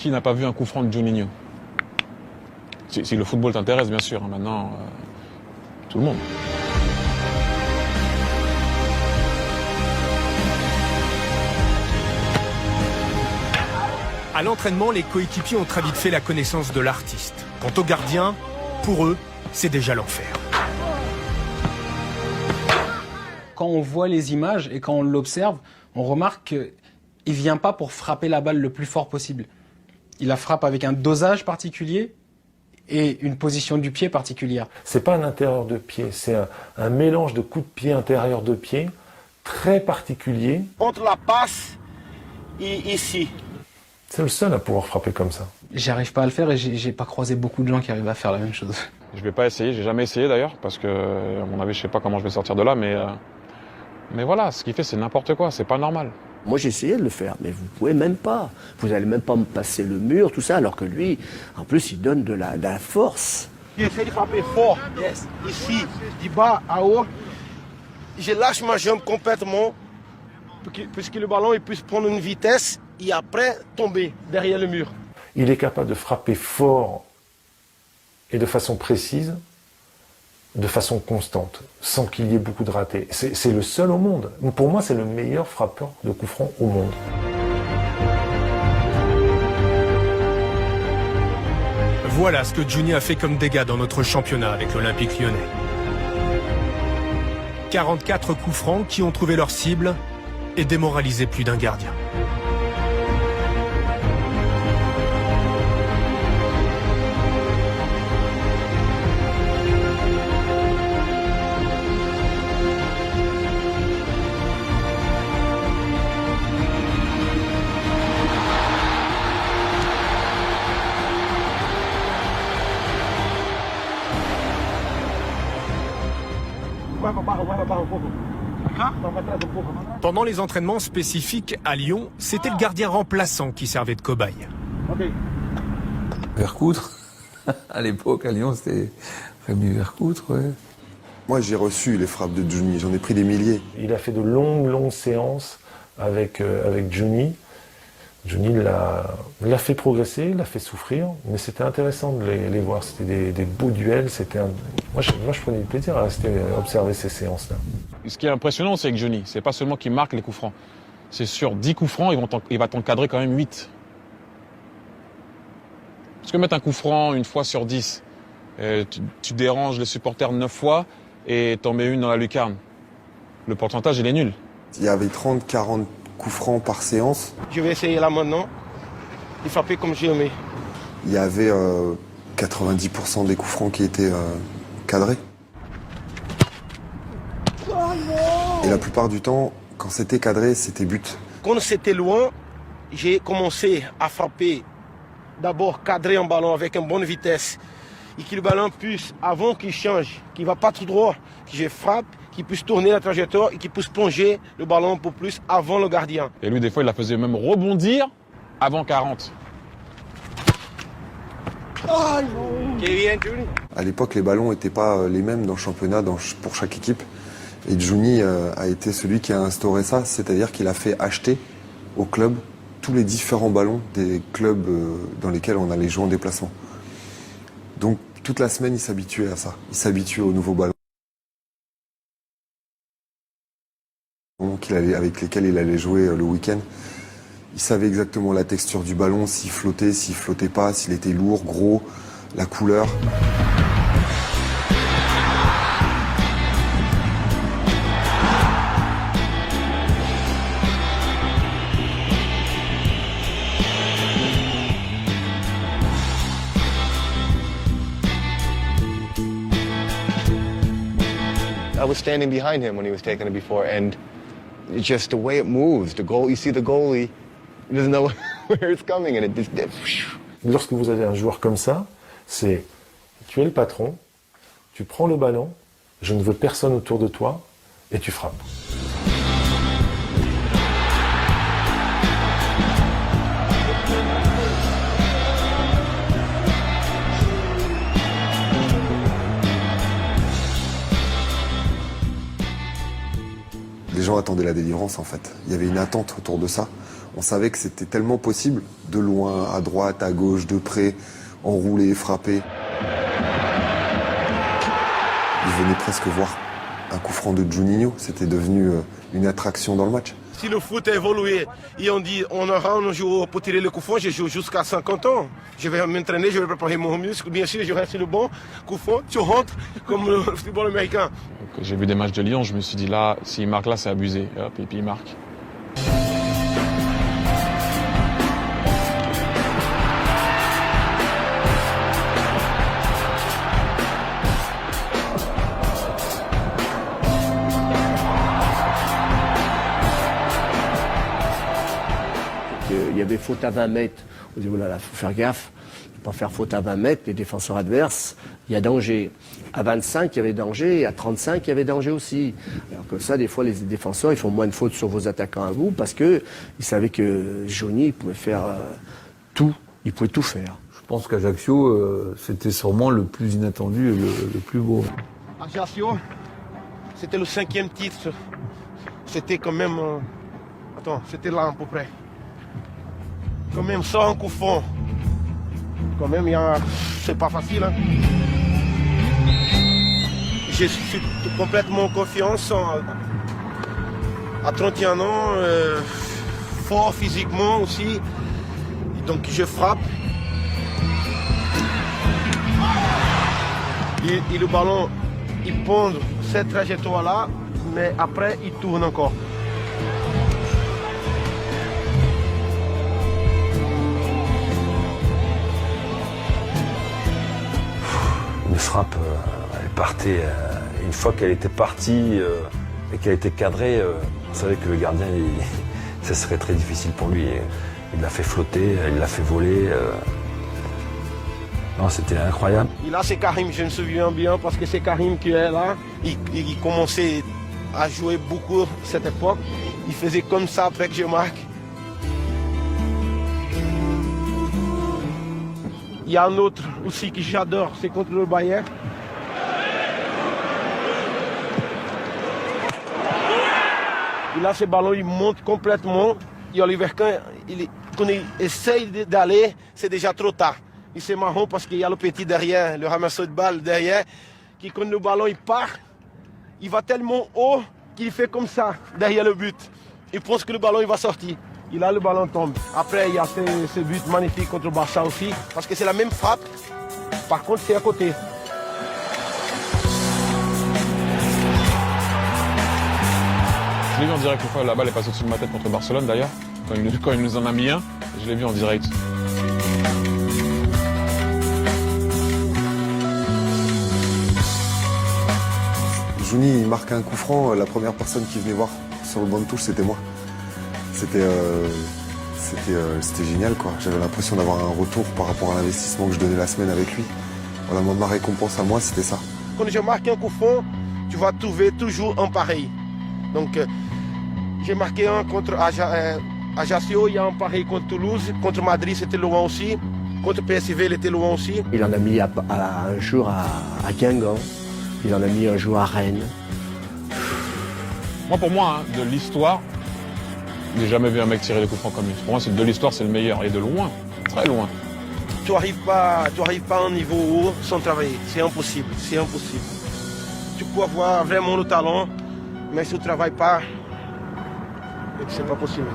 Qui n'a pas vu un coup franc de Juninho? Si le football t'intéresse, bien sûr. Maintenant, tout le monde. À l'entraînement, les coéquipiers ont très vite fait la connaissance de l'artiste. Quant aux gardiens, pour eux, c'est déjà l'enfer. Quand on voit les images et quand on l'observe, on remarque qu'il ne vient pas pour frapper la balle le plus fort possible. Il la frappe avec un dosage particulier et une position du pied particulière. C'est pas un intérieur de pied, c'est un mélange de coups de pied intérieur de pied très particulier. Entre la passe et ici. C'est le seul à pouvoir frapper comme ça. J'arrive pas à le faire et j'ai pas croisé beaucoup de gens qui arrivent à faire la même chose. Je vais pas essayer, j'ai jamais essayé d'ailleurs, parce que, à mon avis, je sais pas comment je vais sortir de là, mais voilà, ce qu'il fait, c'est n'importe quoi, c'est pas normal. Moi, j'ai essayé de le faire, mais vous pouvez même pas. Vous n'allez même pas me passer le mur, tout ça, alors que lui, en plus, il donne de la force. J'essaie de frapper fort, ici, du bas à haut. Je lâche ma jambe complètement, pour que le ballon il puisse prendre une vitesse et après tomber derrière le mur. Il est capable de frapper fort et de façon précise, de façon constante, sans qu'il y ait beaucoup de ratés. C'est le seul au monde. Pour moi, c'est le meilleur frappeur de coups francs au monde. Voilà ce que Juni a fait comme dégâts dans notre championnat avec l'Olympique lyonnais. 44 coups francs qui ont trouvé leur cible et démoralisé plus d'un gardien. Pendant les entraînements spécifiques à Lyon, c'était le gardien remplaçant qui servait de cobaye. Vercoutre. À l'époque, à Lyon, c'était Rémi Vercoutre, ouais. Moi, j'ai reçu les frappes de Juni, j'en ai pris des milliers. Il a fait de longues séances avec Juni. Juni l'a fait progresser, l'a fait souffrir, mais c'était intéressant de les voir. C'était des beaux duels. Moi, je prenais du plaisir à observer ces séances-là. Ce qui est impressionnant, c'est que Juni, c'est pas seulement qu'il marque les coups francs. C'est sur 10 coups francs, il va t'encadrer quand même 8. Parce que mettre un coup franc une fois sur 10, tu déranges les supporters 9 fois et t'en mets une dans la lucarne. Le pourcentage, il est nul. Il y avait 30-40 coups francs par séance. Je vais essayer là maintenant de frapper comme je aimais. Il y avait 90% des coups francs qui étaient cadrés. Et la plupart du temps, quand c'était cadré, c'était but. Quand c'était loin, j'ai commencé à frapper, d'abord cadrer un ballon avec une bonne vitesse. Et que le ballon puisse, avant qu'il change, qu'il ne va pas tout droit, que je frappe, qu'il puisse tourner la trajectoire et qu'il puisse plonger le ballon un peu plus avant le gardien. Et lui, des fois, il la faisait même rebondir avant 40. À l'époque, les ballons n'étaient pas les mêmes dans le championnat pour chaque équipe. Et Juni a été celui qui a instauré ça, c'est-à-dire qu'il a fait acheter au club tous les différents ballons des clubs dans lesquels on allait jouer en déplacement. Donc toute la semaine, il s'habituait à ça. Il s'habituait aux nouveaux ballons avec lesquels il allait jouer le week-end. Il savait exactement la texture du ballon, s'il flottait pas, s'il était lourd, gros, la couleur. I was standing behind him when he was taking it before, and it's just the way it moves. The goal, you see the goalie, he doesn't know where it's coming, and it just. Lorsque vous avez un joueur comme ça, c'est tu es le patron, tu prends le ballon, je ne veux personne autour de toi, et tu frappes. Les gens attendaient la délivrance en fait. Il y avait une attente autour de ça. On savait que c'était tellement possible, de loin, à droite, à gauche, de près, enrouler, frapper. Ils venaient presque voir un coup franc de Juninho, c'était devenu une attraction dans le match. Si le foot a évolué et on dit on aura un jour pour tirer le coup franc, je joue jusqu'à 50 ans. Je vais m'entraîner, je vais préparer mon muscle. Bien sûr, je reste le bon coup franc, tu rentres comme le football américain. J'ai vu des matchs de Lyon, je me suis dit là, s'il marque là, c'est abusé. Et hop, et puis il marque. Il y avait faute à 20 mètres. On dit, oh là là, faut faire gaffe. Faut pas faire faute à 20 mètres, les défenseurs adverses, il y a danger. À 25, il y avait danger, et à 35, il y avait danger aussi. Alors que ça, des fois, les défenseurs, ils font moins de fautes sur vos attaquants à vous, parce qu'ils savaient que Johnny, il pouvait faire tout. Il pouvait tout faire. Je pense qu'Ajaccio, c'était sûrement le plus inattendu et le plus beau. Ajaccio, c'était le 5e titre. C'était quand même... c'était là à peu près. Quand même, sans un coup franc. Quand même, c'est pas facile. Hein. Je suis complètement en confiance. À 31 ans, fort physiquement aussi. Donc je frappe. Et le ballon, il pond cette trajectoire-là, mais après, il tourne encore. Une frappe, elle partait, une fois qu'elle était partie et qu'elle était cadrée, on savait que le gardien, ça serait très difficile pour lui. Il l'a fait flotter, il l'a fait voler. Non, c'était incroyable. Et là, c'est Karim, je me souviens bien, parce que c'est Karim qui est là. Il commençait à jouer beaucoup à cette époque. Il faisait comme ça après que je marque. Il y a un autre aussi que j'adore, c'est contre le Bayern. Et là, ce ballon, il monte complètement. Et Oliver Kahn, quand il essaye d'aller, c'est déjà trop tard. Et c'est marrant parce qu'il y a le petit derrière, le ramasseur de balle derrière, qui quand le ballon il part, il va tellement haut qu'il fait comme ça, derrière le but. Il pense que le ballon il va sortir. Et là, le ballon tombe. Après, il y a ce but magnifique contre le Barça aussi, parce que c'est la même frappe. Par contre, c'est à côté. Je l'ai vu en direct une fois, la balle est passée au-dessus de ma tête contre Barcelone d'ailleurs, quand il nous en a mis un, je l'ai vu en direct. Johnny, il marque un coup franc, la première personne qui venait voir sur le banc de touche, c'était moi. C'était génial, quoi. J'avais l'impression d'avoir un retour par rapport à l'investissement que je donnais la semaine avec lui. Voilà, ma récompense à moi, c'était ça. Quand je marque un coup franc, tu vas trouver toujours un pareil. Donc, j'ai marqué un contre Ajaccio, il y a un pareil contre Toulouse. Contre Madrid, c'était loin aussi. Contre PSV, il était loin aussi. Il en a mis un jour à Guingamp. Il en a mis un jour à Rennes. Pour moi, de l'histoire, j'ai jamais vu un mec tirer des coups francs comme lui. Pour moi, de l'histoire, c'est le meilleur. Et de loin, très loin. Tu n'arrives pas à un niveau haut sans travailler. C'est impossible, c'est impossible. Tu peux avoir vraiment le talent, mais si tu ne travailles pas, c'est pas possible.